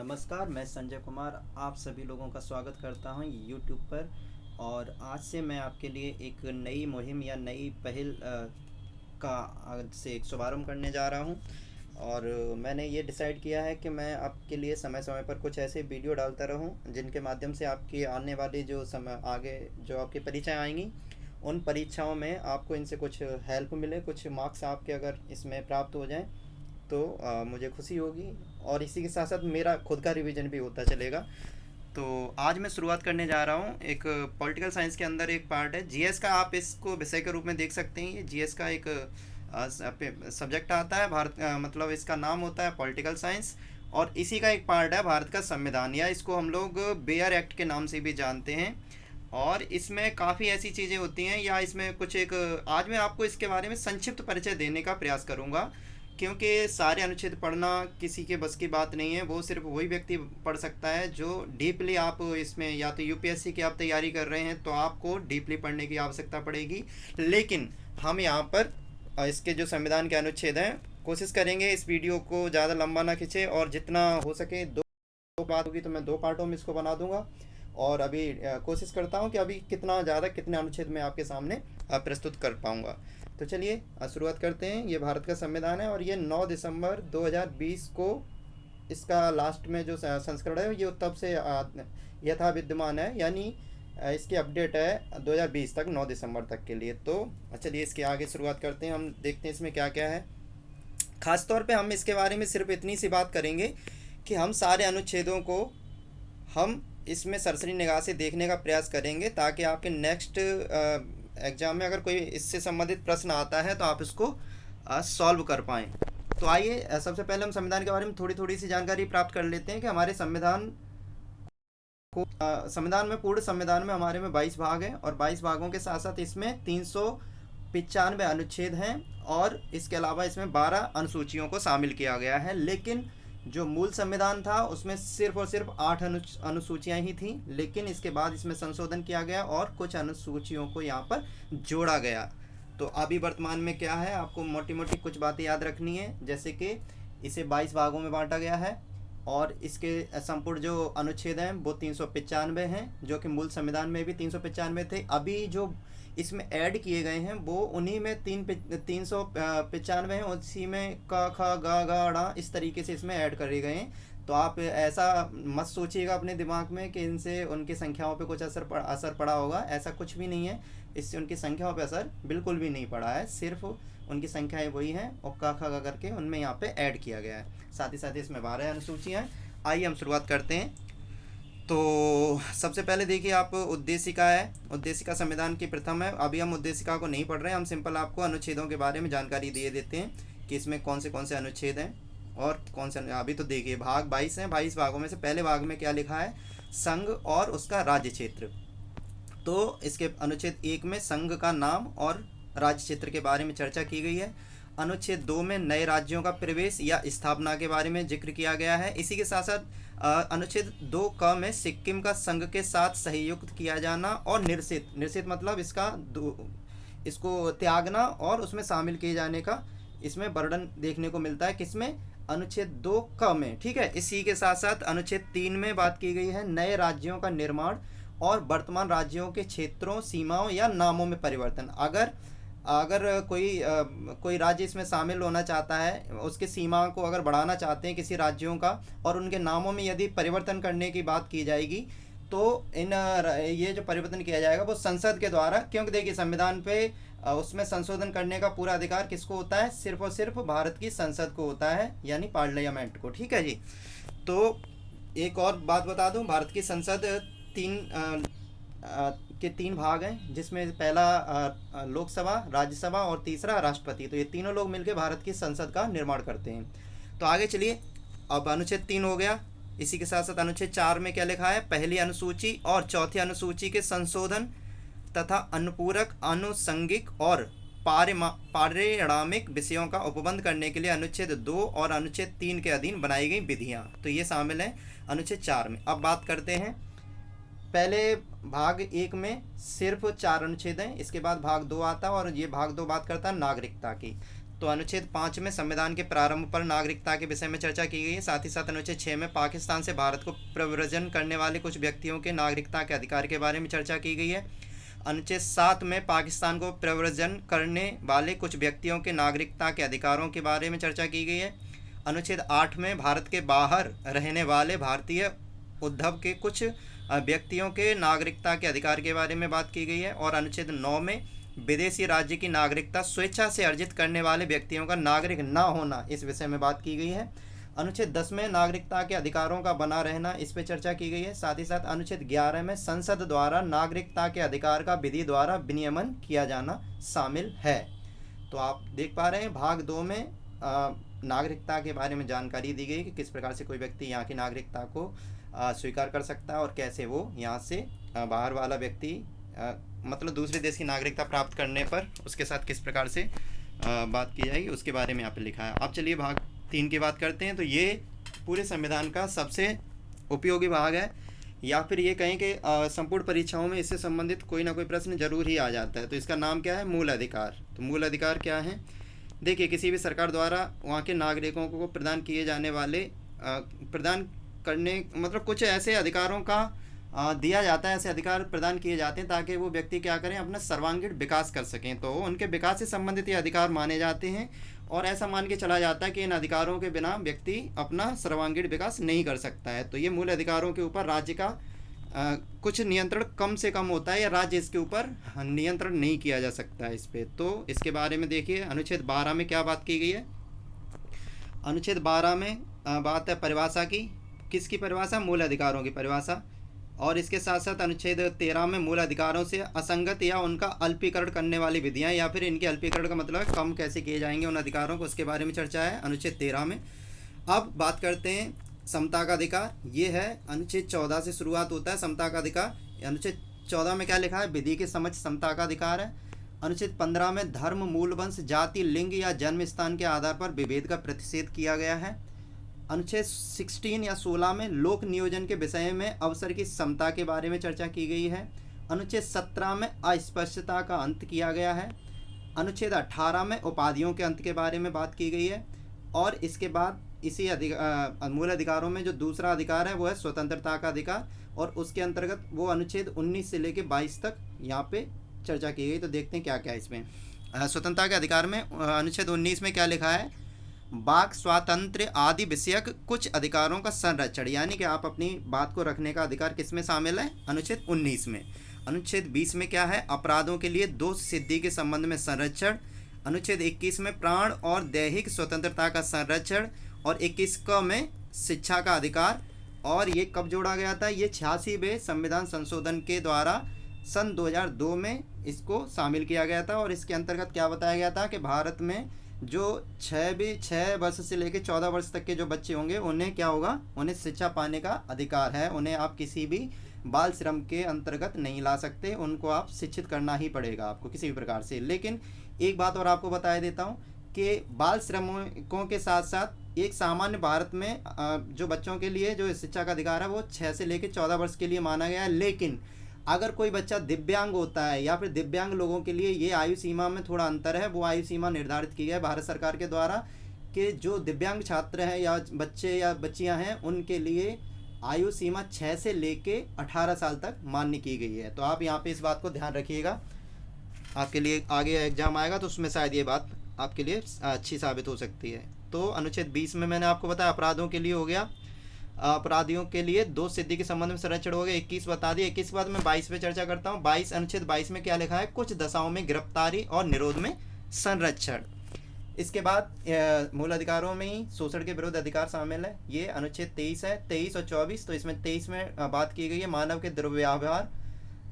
नमस्कार, मैं संजय कुमार आप सभी लोगों का स्वागत करता हूं यूट्यूब पर। और आज से मैं आपके लिए एक नई मुहिम या नई पहल का आज से एक शुभारंभ करने जा रहा हूं। और मैंने ये डिसाइड किया है कि मैं आपके लिए समय समय पर कुछ ऐसे वीडियो डालता रहूं जिनके माध्यम से आपकी आने वाली जो समय आगे जो आपकी परीक्षाएं आएंगी, उन परीक्षाओं में आपको इनसे कुछ हेल्प मिले, कुछ मार्क्स आपके अगर इसमें प्राप्त हो जाएं तो मुझे खुशी होगी। और इसी के साथ साथ मेरा खुद का रिवीजन भी होता चलेगा। तो आज मैं शुरुआत करने जा रहा हूँ एक पॉलिटिकल साइंस के अंदर एक पार्ट है जीएस का, आप इसको विषय के रूप में देख सकते हैं। ये जीएस का एक सब्जेक्ट आता है भारत, मतलब इसका नाम होता है पॉलिटिकल साइंस। और इसी का एक पार्ट है भारत का संविधान, या इसको हम लोग बेयर एक्ट के नाम से भी जानते हैं। और इसमें काफ़ी ऐसी चीज़ें होती हैं, या इसमें कुछ एक आज मैं आपको इसके बारे में संक्षिप्त परिचय देने का प्रयास करूँगा, क्योंकि सारे अनुच्छेद पढ़ना किसी के बस की बात नहीं है। वो सिर्फ वही व्यक्ति पढ़ सकता है जो डीपली, आप इसमें या तो यूपीएससी की आप तैयारी कर रहे हैं तो आपको डीपली पढ़ने की आवश्यकता पड़ेगी। लेकिन हम यहाँ पर इसके जो संविधान के अनुच्छेद हैं, कोशिश करेंगे इस वीडियो को ज़्यादा लंबा ना खींचे, और जितना हो सके दो बात होगी तो मैं दो पार्टों में इसको बना दूंगा। और अभी कोशिश करता हूँ कि अभी कितना ज़्यादा कितने अनुच्छेद में आपके सामने प्रस्तुत कर पाऊँगा। तो चलिए शुरुआत करते हैं। ये भारत का संविधान है और ये 9 दिसंबर 2020 को इसका लास्ट में जो संस्करण है ये तब से यथा विद्यमान है, यानी इसकी अपडेट है 2020 तक, 9 दिसंबर तक के लिए। तो चलिए इसके आगे शुरुआत करते हैं, हम देखते हैं इसमें क्या क्या है। खासतौर पे हम इसके बारे में सिर्फ इतनी सी बात करेंगे कि हम सारे अनुच्छेदों को हम इसमें सरसरी निगाह से देखने का प्रयास करेंगे, ताकि आपके नेक्स्ट एग्जाम में अगर कोई इससे संबंधित प्रश्न आता है तो आप इसको सॉल्व कर पाएँ। तो आइए सबसे पहले हम संविधान के बारे में थोड़ी थोड़ी सी जानकारी प्राप्त कर लेते हैं कि हमारे संविधान को संविधान में, पूर्ण संविधान में हमारे में 22 भाग हैं, और 22 भागों के साथ साथ इसमें 395 अनुच्छेद हैं, और इसके अलावा इसमें 12 अनुसूचियों को शामिल किया गया है। लेकिन जो मूल संविधान था उसमें सिर्फ और सिर्फ 8 अनुसूचियाँ ही थी, लेकिन इसके बाद इसमें संशोधन किया गया और कुछ अनुसूचियों को यहाँ पर जोड़ा गया। तो अभी वर्तमान में क्या है, आपको मोटी मोटी कुछ बातें याद रखनी है, जैसे कि इसे 22 भागों में बांटा गया है, और इसके संपूर्ण जो अनुच्छेद हैं वो 395 हैं, जो कि मूल संविधान में भी 395 थे। अभी जो इसमें ऐड किए गए हैं वो उन्हीं में 395 हैं, उसी में क ख ग घ ड़ इस तरीके से इसमें ऐड करे गए हैं। तो आप ऐसा मत सोचिएगा अपने दिमाग में कि इनसे उनकी संख्याओं पे कुछ असर पड़ा होगा, ऐसा कुछ भी नहीं है। इससे उनकी संख्याओं पे असर बिल्कुल भी नहीं पड़ा है, सिर्फ उनकी संख्याएं वही हैं और क ख ग करके उनमें यहाँ पे ऐड किया गया है। साथ ही साथ इसमें 12 अनुसूचियाँ हैं। आइए हम शुरुआत करते हैं। तो सबसे पहले देखिए, आप उद्देशिका है, उद्देशिका संविधान की प्रथम है। अभी हम उद्देशिका को नहीं पढ़ रहे हैं, हम सिंपल आपको अनुच्छेदों के बारे में जानकारी दे देते हैं कि इसमें कौन से अनुच्छेद हैं और कौन से। अभी तो देखिए भाग 22 हैं, 22 भागों में से पहले भाग में क्या लिखा है, संघ और उसका राज्य क्षेत्र। तो इसके अनुच्छेद 1 में संघ का नाम और राज्य क्षेत्र के बारे में चर्चा की गई है। अनुच्छेद 2 में नए राज्यों का प्रवेश या स्थापना के बारे में जिक्र किया गया है। इसी के साथ साथ अनुच्छेद 2 क में सिक्किम का संघ के साथ सहयुक्त किया जाना और निरसित मतलब इसको त्यागना और उसमें शामिल किए जाने का इसमें वर्णन देखने को मिलता है। किसमें, अनुच्छेद 2 क में। ठीक है। इसी के साथ साथ अनुच्छेद 3 में बात की गई है नए राज्यों का निर्माण और वर्तमान राज्यों के क्षेत्रों, सीमाओं या नामों में परिवर्तन। अगर कोई राज्य इसमें शामिल होना चाहता है, उसकी सीमा को अगर बढ़ाना चाहते हैं किसी राज्यों का, और उनके नामों में यदि परिवर्तन करने की बात की जाएगी, तो ये जो परिवर्तन किया जाएगा वो संसद के द्वारा, क्योंकि देखिए संविधान पे उसमें संशोधन करने का पूरा अधिकार किसको होता है, सिर्फ और सिर्फ भारत की संसद को होता है, यानी पार्लियामेंट को। ठीक है जी। तो एक और बात बता दूं, भारत की संसद के 3 भाग हैं, जिसमें पहला लोकसभा, राज्यसभा और तीसरा राष्ट्रपति। तो ये तीनों लोग मिलकर भारत की संसद का निर्माण करते हैं। तो आगे चलिए, अब अनुच्छेद 3 हो गया। इसी के साथ साथ अनुच्छेद 4 में क्या लिखा है, पहली अनुसूची और चौथी अनुसूची के संशोधन तथा अनुपूरक, आनुषंगिक और पारिणामिक विषयों का उपबंध करने के लिए अनुच्छेद 2 और अनुच्छेद 3 के अधीन बनाई गई विधियाँ, तो ये शामिल है अनुच्छेद 4 में। अब बात करते हैं, पहले भाग 1 में सिर्फ 4 अनुच्छेद हैं, इसके बाद भाग 2 आता है, और ये भाग 2 बात करता है नागरिकता की। तो अनुच्छेद 5 में संविधान के प्रारंभ पर नागरिकता के विषय में चर्चा की गई है। साथ ही साथ अनुच्छेद 6 में पाकिस्तान से भारत को प्रव्रजन करने वाले कुछ व्यक्तियों के नागरिकता के अधिकार के बारे में चर्चा की गई है। अनुच्छेद 7 में पाकिस्तान को प्रव्रजन करने वाले कुछ व्यक्तियों के नागरिकता के अधिकारों के बारे में चर्चा की गई है। अनुच्छेद 8 में भारत के बाहर रहने वाले भारतीय उद्भव के कुछ व्यक्तियों के नागरिकता के अधिकार के बारे में बात की गई है। और अनुच्छेद 9 में विदेशी राज्य की नागरिकता स्वेच्छा से अर्जित करने वाले व्यक्तियों का नागरिक न होना, इस विषय में बात की गई है। अनुच्छेद 10 में नागरिकता के अधिकारों का बना रहना, इस पर चर्चा की गई है। साथ ही साथ अनुच्छेद 11 में संसद द्वारा नागरिकता के अधिकार का विधि द्वारा विनियमन किया जाना शामिल है। तो आप देख पा रहे हैं भाग 2 में नागरिकता के बारे में जानकारी दी गई कि किस प्रकार से कोई व्यक्ति यहाँ की नागरिकता को स्वीकार कर सकता है और कैसे वो यहाँ से बाहर वाला व्यक्ति मतलब दूसरे देश की नागरिकता प्राप्त करने पर उसके साथ किस प्रकार से बात की जाएगी, उसके बारे में यहाँ पे लिखा है। अब चलिए भाग 3 की बात करते हैं। तो ये पूरे संविधान का सबसे उपयोगी भाग है, या फिर ये कहें कि संपूर्ण परीक्षाओं में इससे संबंधित कोई ना कोई प्रश्न जरूर ही आ जाता है। तो इसका नाम क्या है? मूल अधिकार। तो मूल अधिकार क्या है? देखिए, किसी भी सरकार द्वारा वहाँ के नागरिकों को प्रदान किए जाने वाले प्रदान करने मतलब कुछ ऐसे अधिकारों का दिया जाता है, ऐसे अधिकार प्रदान किए जाते हैं ताकि वो व्यक्ति क्या करें, अपना सर्वांगीण विकास कर सकें। तो उनके विकास से संबंधित ये अधिकार माने जाते हैं और ऐसा मान के चला जाता है कि इन अधिकारों के बिना व्यक्ति अपना सर्वांगीण विकास नहीं कर सकता है। तो ये मूल अधिकारों के ऊपर राज्य का कुछ नियंत्रण कम से कम होता है या राज्य इसके ऊपर नियंत्रण नहीं किया जा सकता है इस पर। तो इसके बारे में देखिए अनुच्छेद 12 में क्या बात की गई है। अनुच्छेद 12 में बात है परिभाषा की। किसकी परिभाषा? मूल अधिकारों की परिभाषा। और इसके साथ साथ अनुच्छेद 13 में मूल अधिकारों से असंगत या उनका अल्पीकरण करने वाली विधियां, या फिर इनके अल्पीकरण का मतलब है कम कैसे किए जाएंगे उन अधिकारों को, उसके बारे में चर्चा है अनुच्छेद 13 में। अब बात करते हैं समता का अधिकार। ये है अनुच्छेद 14 से शुरुआत होता है समता का अधिकार। अनुच्छेद 14 में क्या लिखा है? विधि के समक्ष समता का अधिकार है। अनुच्छेद 15 में धर्म, मूल वंश, जाति, लिंग या जन्म स्थान के आधार पर विभेद का प्रतिषेध किया गया है। अनुच्छेद 16 या 16 में लोक नियोजन के विषय में अवसर की समता के बारे में चर्चा की गई है। अनुच्छेद 17 में अस्पष्टता का अंत किया गया है। अनुच्छेद 18 में उपाधियों के अंत के बारे में बात की गई है। और इसके बाद इसी मूल अधिकारों में जो दूसरा अधिकार है वो है स्वतंत्रता का अधिकार, और उसके अंतर्गत वो अनुच्छेद 19 से लेकर 22 तक यहाँ पे चर्चा की गई। तो देखते हैं क्या क्या इसमें। स्वतंत्रता के अधिकार में अनुच्छेद 19 में क्या लिखा है? वाक स्वातंत्र्य आदि विषयक कुछ अधिकारों का संरक्षण, यानी कि आप अपनी बात को रखने का अधिकार किस में शामिल है? अनुच्छेद 19 में। अनुच्छेद 20 में क्या है? अपराधों के लिए दोष सिद्धि के संबंध में संरक्षण। अनुच्छेद 21 में प्राण और दैहिक स्वतंत्रता का संरक्षण। और 21 क में शिक्षा का अधिकार। और ये कब जोड़ा गया था? ये 86वें संविधान संशोधन के द्वारा सन 2002 में इसको शामिल किया गया था। और इसके अंतर्गत क्या बताया गया था कि भारत में जो 6 वर्ष से लेकर 14 वर्ष तक के जो बच्चे होंगे उन्हें क्या होगा? उन्हें शिक्षा पाने का अधिकार है। उन्हें आप किसी भी बाल श्रम के अंतर्गत नहीं ला सकते, उनको आप शिक्षित करना ही पड़ेगा आपको किसी भी प्रकार से। लेकिन एक बात और आपको बता देता हूँ कि बाल श्रमिकों के साथ साथ एक सामान्य भारत में जो बच्चों के लिए जो शिक्षा का अधिकार है वो 6 से लेकर 14 वर्ष के लिए माना गया है। लेकिन अगर कोई बच्चा दिव्यांग होता है या फिर दिव्यांग लोगों के लिए ये आयु सीमा में थोड़ा अंतर है। वो आयु सीमा निर्धारित की है भारत सरकार के द्वारा कि जो दिव्यांग छात्र हैं या बच्चे या बच्चियां हैं उनके लिए आयु सीमा 6 से लेके 18 साल तक मान्य की गई है। तो आप यहाँ पे इस बात को ध्यान रखिएगा, आपके लिए आगे एग्जाम आएगा तो उसमें शायद ये बात आपके लिए अच्छी साबित हो सकती है। तो अनुच्छेद 20 में मैंने आपको बताया अपराधों के लिए हो गया, अपराधियों के लिए दोष सिद्धि के संबंध में संरक्षण हो गया। 21 बता दिए। 21 के बाद मैं 22 पे चर्चा करता हूँ। 22 अनुच्छेद 22 में क्या लिखा है? कुछ दशाओं में गिरफ्तारी और निरोध में संरक्षण। इसके बाद मूल अधिकारों में ही शोषण के विरुद्ध अधिकार शामिल है। ये अनुच्छेद 23 है, 23 और 24। तो इसमें 23 में बात की गई है मानव के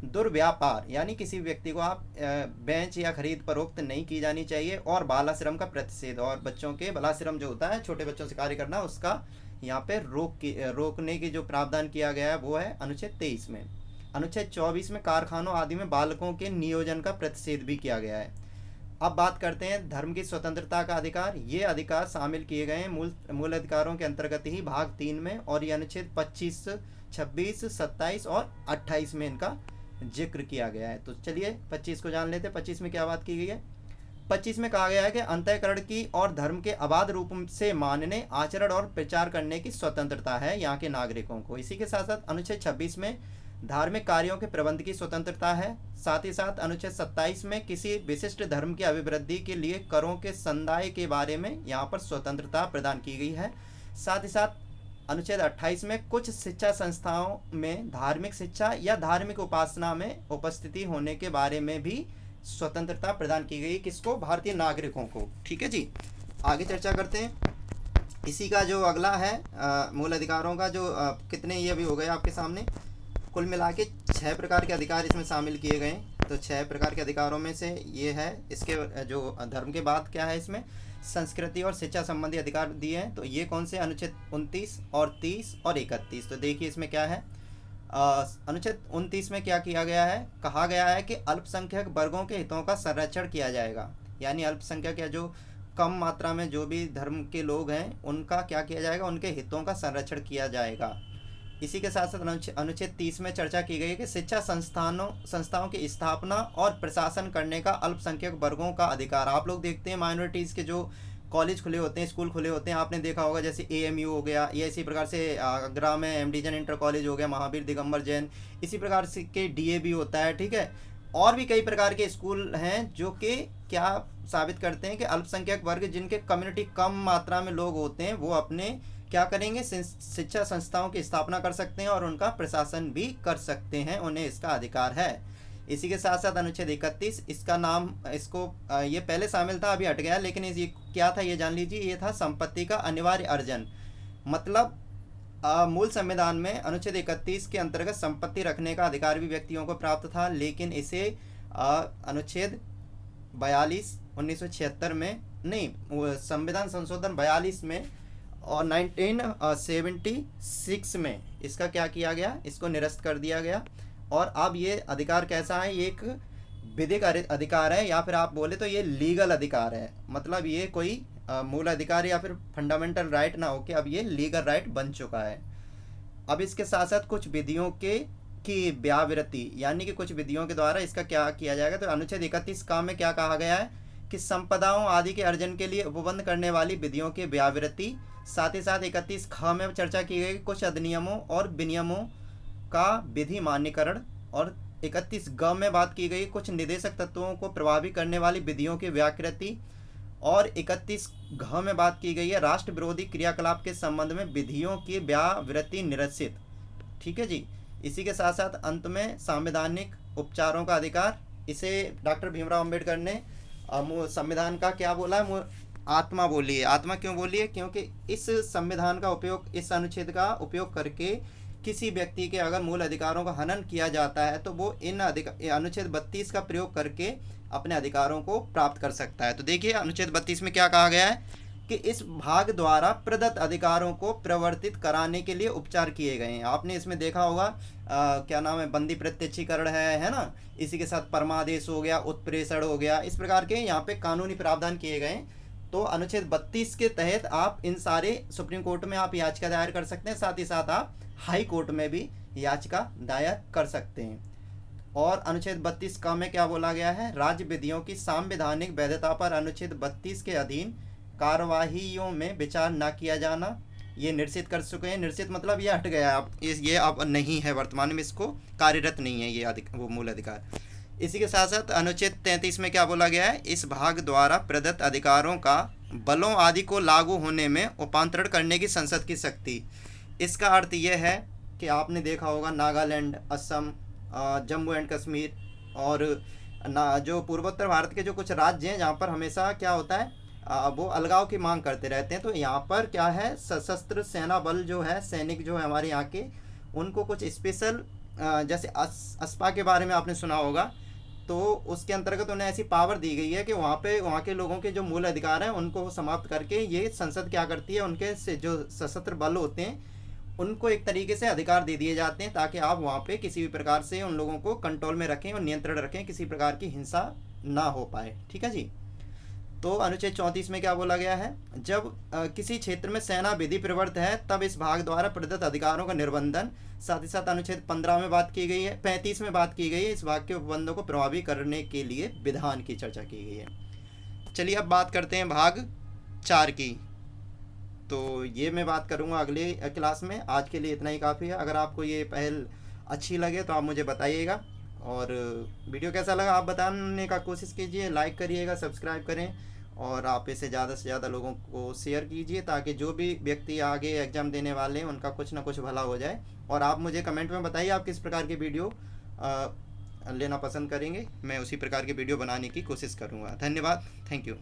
दुर्व्यापार यानी किसी व्यक्ति को आप बेच या खरीद फरोख्त नहीं की जानी चाहिए। और बालाश्रम का प्रतिषेध, और बच्चों के बालाश्रम जो होता है छोटे बच्चों से कार्य करना, उसका यहाँ पे रोकने की जो प्रावधान किया गया है वो है अनुच्छेद 23 में। अनुच्छेद 24 में कारखानों आदि में बालकों के नियोजन का प्रतिषेध भी किया गया है। अब बात करते हैं धर्म की स्वतंत्रता का अधिकार। ये अधिकार शामिल किए गए हैं मूल अधिकारों के अंतर्गत ही भाग 3 में, और ये अनुच्छेद 25, 26, 27 और 28 में इनका जिक्र किया गया है। तो चलिए 25 को जान लेते हैं। 25 में क्या बात की गई है? 25 में कहा गया है कि अंतःकरण की और धर्म के अबाध रूप से मानने, आचरण और प्रचार करने की स्वतंत्रता है यहाँ के नागरिकों को। इसी के साथ साथ अनुच्छेद 26 में धार्मिक कार्यों के प्रबंध की स्वतंत्रता है। साथ ही साथ अनुच्छेद 27 में किसी विशिष्ट धर्म की अभिवृद्धि के लिए करों के संदाय के बारे में यहाँ पर स्वतंत्रता प्रदान की गई है। साथ ही साथ अनुच्छेद 28 में कुछ शिक्षा संस्थाओं में धार्मिक शिक्षा या धार्मिक उपासना में उपस्थिति होने के बारे में भी स्वतंत्रता प्रदान की गई। किसको? भारतीय नागरिकों को। ठीक है जी, आगे चर्चा करते हैं। इसी का जो अगला है मूल अधिकारों का जो कितने ये भी हो गए आपके सामने, कुल मिला के 6 प्रकार के अधिकार इसमें शामिल किए गए। तो 6 प्रकार के अधिकारों में से ये है। इसके जो धर्म के बाद क्या है, इसमें संस्कृति और शिक्षा संबंधी अधिकार दिए हैं। तो ये कौन से? अनुच्छेद 29 और 30 और 31। तो देखिए इसमें क्या है। अनुच्छेद 29 में क्या किया गया है? कहा गया है कि अल्पसंख्यक वर्गों के हितों का संरक्षण किया जाएगा। यानी अल्पसंख्यक या जो कम मात्रा में जो भी धर्म के लोग हैं उनका क्या किया जाएगा? उनके हितों का संरक्षण किया जाएगा। इसी के साथ साथ अनुच्छेद 30 में चर्चा की गई है कि शिक्षा संस्थाओं की स्थापना और प्रशासन करने का अल्पसंख्यक वर्गों का अधिकार। आप लोग देखते हैं माइनॉरिटीज़ के जो कॉलेज खुले होते हैं, स्कूल खुले होते हैं, आपने देखा होगा, जैसे AMU हो गया, या इसी प्रकार से आगरा में MD जैन इंटर कॉलेज हो गया, महावीर दिगंबर जैन, इसी प्रकार से के DAV होता है। ठीक है, और भी कई प्रकार के स्कूल हैं जो कि क्या साबित करते हैं कि अल्पसंख्यक वर्ग जिनके कम्युनिटी कम मात्रा में लोग होते हैं वो अपने क्या करेंगे? शिक्षा संस्थाओं की स्थापना कर सकते हैं और उनका प्रशासन भी कर सकते हैं, उन्हें इसका अधिकार है। इसी के साथ साथ अनुच्छेद 31, इसका नाम ये पहले शामिल था, अभी हट गया, लेकिन ये क्या था ये जान लीजिए। ये था संपत्ति का अनिवार्य अर्जन। मतलब मूल संविधान में अनुच्छेद 31 के अंतर्गत संपत्ति रखने का अधिकार भी व्यक्तियों को प्राप्त था, लेकिन इसे अनुच्छेद 42 1976 में नहीं, संविधान संशोधन 42 में और 1976 में इसका क्या किया गया? इसको निरस्त कर दिया गया। और अब ये अधिकार कैसा है? ये एक विधिक अधिकार है, या फिर आप बोले तो ये लीगल अधिकार है। मतलब ये कोई मूल अधिकार या फिर फंडामेंटल राइट ना होके अब ये लीगल राइट बन चुका है। अब इसके साथ साथ कुछ विधियों की व्यावृत्ति, यानी कि कुछ विधियों के द्वारा इसका क्या किया जाएगा? तो अनुच्छेद 31 का में क्या कहा गया है कि संपदाओं आदि के अर्जन के लिए उपबंध करने वाली विधियों की व्यावृत्ति। साथ ही साथ 31 ख में चर्चा की गई कुछ अधिनियमों और विनियमों का विधि मान्यकरण, और 31 ग में बात की गई कुछ निदेशक तत्वों को प्रभावित करने वाली विधियों की व्याकृति, और 31 घ में बात की गई है राष्ट्र विरोधी क्रियाकलाप के संबंध में विधियों की व्यावृत्ति निरसित। ठीक है जी। इसी के साथ साथ अंत में संवैधानिक उपचारों का अधिकार। इसे डॉक्टर भीमराव अंबेडकर ने संविधान का क्या बोला है? आत्मा बोली है। आत्मा क्यों बोली है? क्योंकि इस संविधान का उपयोग, इस अनुच्छेद का उपयोग करके किसी व्यक्ति के अगर मूल अधिकारों का हनन किया जाता है तो वो इन अनुच्छेद 32 का प्रयोग करके अपने अधिकारों को प्राप्त कर सकता है। तो देखिए अनुच्छेद 32 में क्या कहा गया है कि इस भाग द्वारा प्रदत्त अधिकारों को प्रवर्तित कराने के लिए उपचार किए गए हैं। आपने इसमें देखा होगा क्या नाम है, बंदी प्रत्यक्षीकरण है ना, इसी के साथ परमादेश हो गया, उत्प्रेषण हो गया, इस प्रकार के यहाँ पे कानूनी प्रावधान किए गए। तो अनुच्छेद 32 के तहत आप इन सारे सुप्रीम कोर्ट में आप याचिका दायर कर सकते हैं, साथ ही साथ आप हाई कोर्ट में भी याचिका दायर कर सकते हैं। और अनुच्छेद 32 का में क्या बोला गया है? राज्य विधियों की संवैधानिक वैधता पर अनुच्छेद 32 के अधीन कार्यवाहियों में विचार न किया जाना, ये निश्चित कर चुके हैं। निश्चित मतलब ये हट गया, अब ये अब नहीं है, वर्तमान में इसको कार्यरत नहीं है ये वो मूल अधिकार। इसी के साथ साथ अनुच्छेद 33 में क्या बोला गया है? इस भाग द्वारा प्रदत्त अधिकारों का बलों आदि को लागू होने में उपांतरण करने की संसद की शक्ति। इसका अर्थ यह है कि आपने देखा होगा नागालैंड, असम, जम्मू एंड कश्मीर और जो पूर्वोत्तर भारत के जो कुछ राज्य हैं जहाँ पर हमेशा क्या होता है वो अलगाव की मांग करते रहते हैं। तो यहाँ पर क्या है, सशस्त्र सेना बल जो है, सैनिक जो है हमारे यहाँ के, उनको कुछ स्पेशल जैसे अस्पा के बारे में आपने सुना होगा, तो उसके अंतर्गत उन्हें ऐसी पावर दी गई है कि वहाँ के लोगों के जो मूल अधिकार हैं उनको समाप्त करके ये संसद क्या करती है, उनके से जो सशस्त्र बल होते हैं उनको एक तरीके से अधिकार दे दिए जाते हैं ताकि आप वहाँ पे किसी भी प्रकार से उन लोगों को कंट्रोल में रखें और नियंत्रण रखें, किसी प्रकार की हिंसा ना हो पाए। ठीक है जी। तो अनुच्छेद 34 में क्या बोला गया है? जब किसी क्षेत्र में सेना विधि प्रवृत्त है तब इस भाग द्वारा प्रदत्त अधिकारों का निर्बंधन। साथ ही साथ अनुच्छेद 15 में बात की गई है, 35 में बात की गई है, इस भाग के उपबंधों को प्रभावी करने के लिए विधान की चर्चा की गई है। चलिए अब बात करते हैं भाग 4 की। तो ये मैं बात करूँगा अगले क्लास में। आज के लिए इतना ही काफ़ी है। अगर आपको ये पहल अच्छी लगे तो आप मुझे बताइएगा, और वीडियो कैसा लगा आप बताने का कोशिश कीजिए, लाइक करिएगा, सब्सक्राइब करें, और आप इसे ज़्यादा से ज़्यादा लोगों को शेयर कीजिए, ताकि जो भी व्यक्ति आगे एग्ज़ाम देने वाले हैं उनका कुछ ना कुछ भला हो जाए। और आप मुझे कमेंट में बताइए आप किस प्रकार की वीडियो लेना पसंद करेंगे, मैं उसी प्रकार की वीडियो बनाने की कोशिश करूँगा। धन्यवाद, थैंक यू।